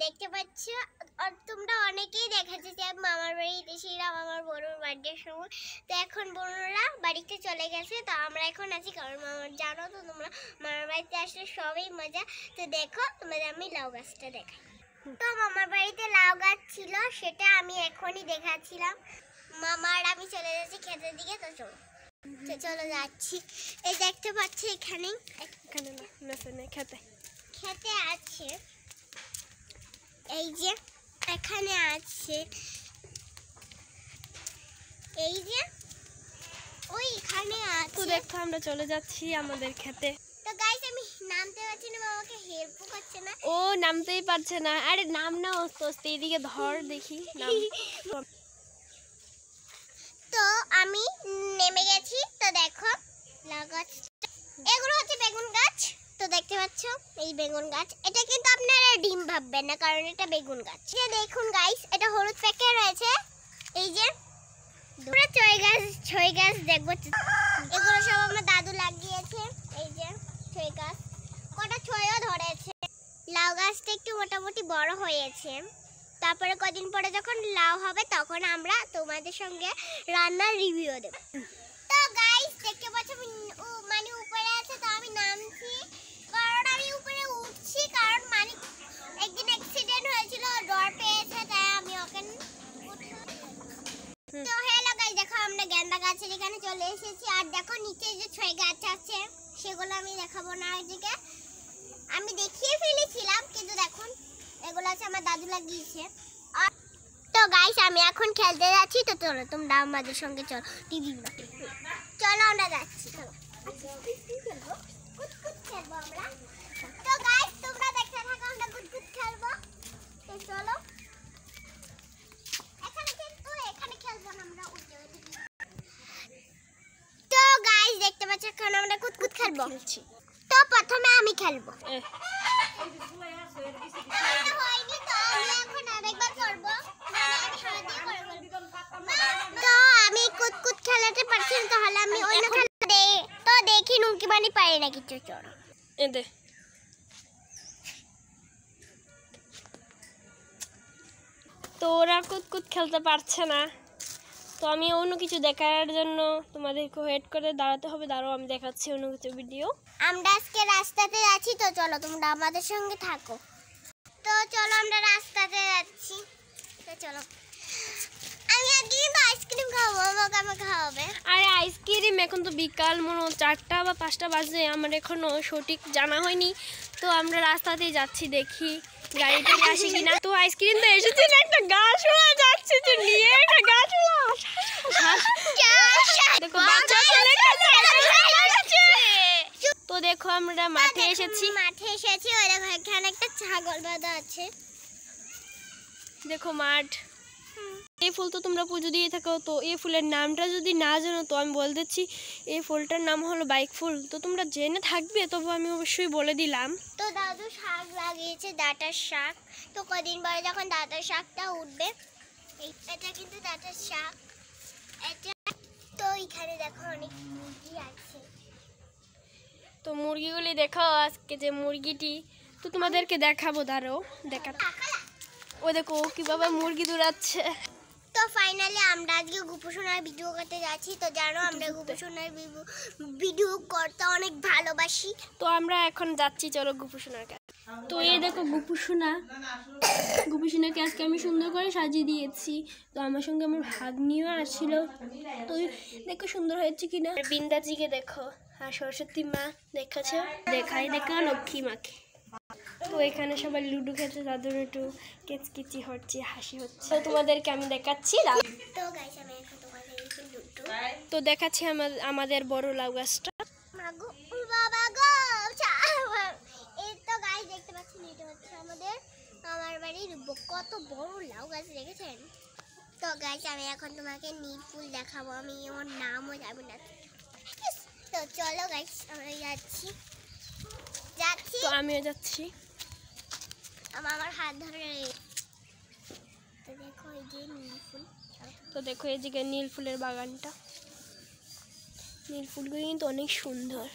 দেখতে পাচ্ছ তোমরা অনেকেই দেখাচ্ছে যে মামার বাড়িতে ছিলাম আমার বোনের বার্থডের সময়। তো এখন বোনরা বাড়িতে চলে গেছে, তো আমরা এখন আছি কারণ মামার জানো তো তোমরা মামার বাড়িতে আসলে সবই মজা। তো দেখো তোমাদের আমি লাউ গাছটা দেখাই। তো মামার বাড়িতে লাউ গাছ ছিল, সেটা আমি এখনই দেখাচ্ছিলাম। মামার আমি চলে যাচ্ছি ক্ষেতের দিকে। তো চলো যাচ্ছি। এই দেখতে পাচ্ছি এখানে খেতে আছে, এই যে এখানে আছে, এই যে ওইখানে আছে। তো দেখো আমরা চলে যাচ্ছি আমাদের খেতে। তো গাইস আমি নামতে পারছি না, মামাকে হেল্প করছে না, ও নামতেই পারছে না। আরে নাম না তো এদিকে ধর দেখি নাম। তো আমি নেমে গেছি। তো দেখো লাউ গাছ, এগুলো হচ্ছে বেগুন গাছ। তো দেখতে পাচ্ছ এই বেগুন গাছ, এটা কিন্তু আপনারা ডিম ভাববেন না কারণ এটা বেগুন গাছ। এটা দেখুন গাইস, এটা হলুদ প্যাকে রয়েছে। এই যে পুরো ছয় গাছ দেখবো, এগুলো সব আমার দাদু লাগিয়েছে। এই যে ছয় গাছ, কটা ছয়ও ধরেছে। লাউ গাছটা একটু মোটামুটি বড় হয়েছে। তারপরে কদিন পরে যখন লাউ হবে তখন আমরা তোমাদের সঙ্গে রান্নার রিভিউ দেব। তো গাইস দেখতে পাচ্ছ মানে উপরে আছে, তো আমি নামছি কারণ আমি উপরে উঠছি কারণ মানে একদিন অ্যাক্সিডেন্ট হয়েছিল, ডর পেয়েছে তাই আমি ওকে। তো হ্যালো গাইস দেখো আমরা গেন্দা গাছের এখানে চলে এসেছি। আর দেখো নিচে যে ছয় গাছ আছে সেগুলো আমি দেখাবো না, আজকে আমি দেখিয়ে ফেলেছিলাম কিন্তু দেখুন এগুলো আছে আমার দাদু লাগিয়েছে। তো গাইস আমি এখন খেলতে যাচ্ছি। তো চলো তোমরা আমাদের সঙ্গে চলো, টিভি চলো আমরা যাচ্ছি। চলো কুতকুত খেলবো আমরা। তো গাইস তোমরা দেখতে থাকো, আমরা কুতকুত খেলবো। তো চলো এখানে খেলবো না আমরা, উঠে উঠে। তো গাইস দেখতে পাচ্ছ এখন আমরা কুতকুত খেলবো। তো প্রথমে আমি খেলবো। তো আমি কুতকুত খেলাতে পারছি না, তাহলে আমি অন্য খেলা তো দেখি নুকি বানি পারি না কিছু। চলো এদে তো ওরা কুতকুত খেলতে পারছে না, তো আমি অন্য কিছু দেখার জন্য তোমাদেরকে ওয়েট করে দাঁড়াতে হবে। দাঁড়াও আমি দেখাচ্ছি অন্য কিছু ভিডিও। আমরা আজকে রাস্তাতে যাচ্ছি, তো চলো তোমরা আমাদের সঙ্গে থাকো। তো চলো আমরা রাস্তাতে যাচ্ছি। তো চলো আমি আজকে কিন্তু আইসক্রিম খাবো, আমাকে খাওয়াবে। আরে আইসক্রিম এখন তো বিকাল মনে 4টা বা 5টা বাজে, আমার এখনো সঠিক জানা হয়নি। তো আমরা রাস্তাতেই যাচ্ছি, দেখি গাড়িতে আসে কিনা। তো আইসক্রিম তো এসেছে না, একটা গাছ হয়ে যাচ্ছে, তো নিয়ে একটা গাছ দেখো বাচ্চা ছেলে। তো দেখো আমরা মাঠে এসেছি। ওই দেখো এখানে একটা ছাগল বাঁধা আছে। দেখো মাঠ। এই ফুল তো তোমরা পুজো দিয়ে থাকো, তো এই ফুলের নামটা যদি না জানো তো আমি বলে দিচ্ছি, এই ফুলটার নাম হলো বাইক ফুল। তো তোমরা জেনে থাকবে, তবু আমি অবশ্যই বলে দিলাম। তো দাদু শাক লাগিয়েছে, ডাঁটার শাক। তো কদিন পরে যখন ডাঁটার শাকটা উঠবে, এটা কিন্তু ডাঁটার শাক এটা। তো এখানে দেখো অনেক মুরগি আছে। তো মুরগিগুলি দেখো, আজকে যে মুরগিটি তো তোমাদেরকে দেখাবো, দাঁড়াও দেখাবো। ও দেখো কিভাবে মুরগি দৌড়াচ্ছে। তো ফাইনালি আমরা আজকে গোপুসোনার ভিডিও করতে যাচ্ছি। তো জানো আমরা গোপুসোনার ভিডিও করতে অনেক ভালোবাসি। তো আমরা এখন যাচ্ছি, চলো গোপুসোনার কাছে। তো এই দেখো গোপুসোনাকে আজকে আমি সুন্দর করে সাজিয়ে দিয়েছি। তো আমার সঙ্গে আমার ভাগ্নিও আসছিল, তো দেখো সুন্দর হয়েছে কিনা। বৃন্দাজিকে দেখো, আর সরস্বতী মা দেখেছো, দেখা লক্ষ্মী মাকে। তো এখানে সবাই লুডো খেলছে, তাদের একটু কেচকিচি হচ্ছে, হাসি হচ্ছে। তো তোমাদেরকে আমি দেখাচ্ছি। তো গাইস আমি এখন তোমাদের লুডো তো দেখাচ্ছি আমাদের বড় লাউ গাছটা। মাগো বাবা গো, এই তো গাইস দেখতে পাচ্ছেন এটা হচ্ছে আমার বাড়ির কত বড় লাউ গাছ দেখেছেন। তো গাইস আমি এখন তোমাকে নীল ফুল দেখাবো, আমি ওর নামও জানি না। তো চলো গাইস আমরা যাচ্ছি। তো আমিও যাচ্ছি, আমার হাত ধরে। তো দেখো এই যে নীল ফুল। তো দেখো এই যে নীল ফুলের বাগানটা, নীল ফুলগুলো কিন্তু অনেক সুন্দর।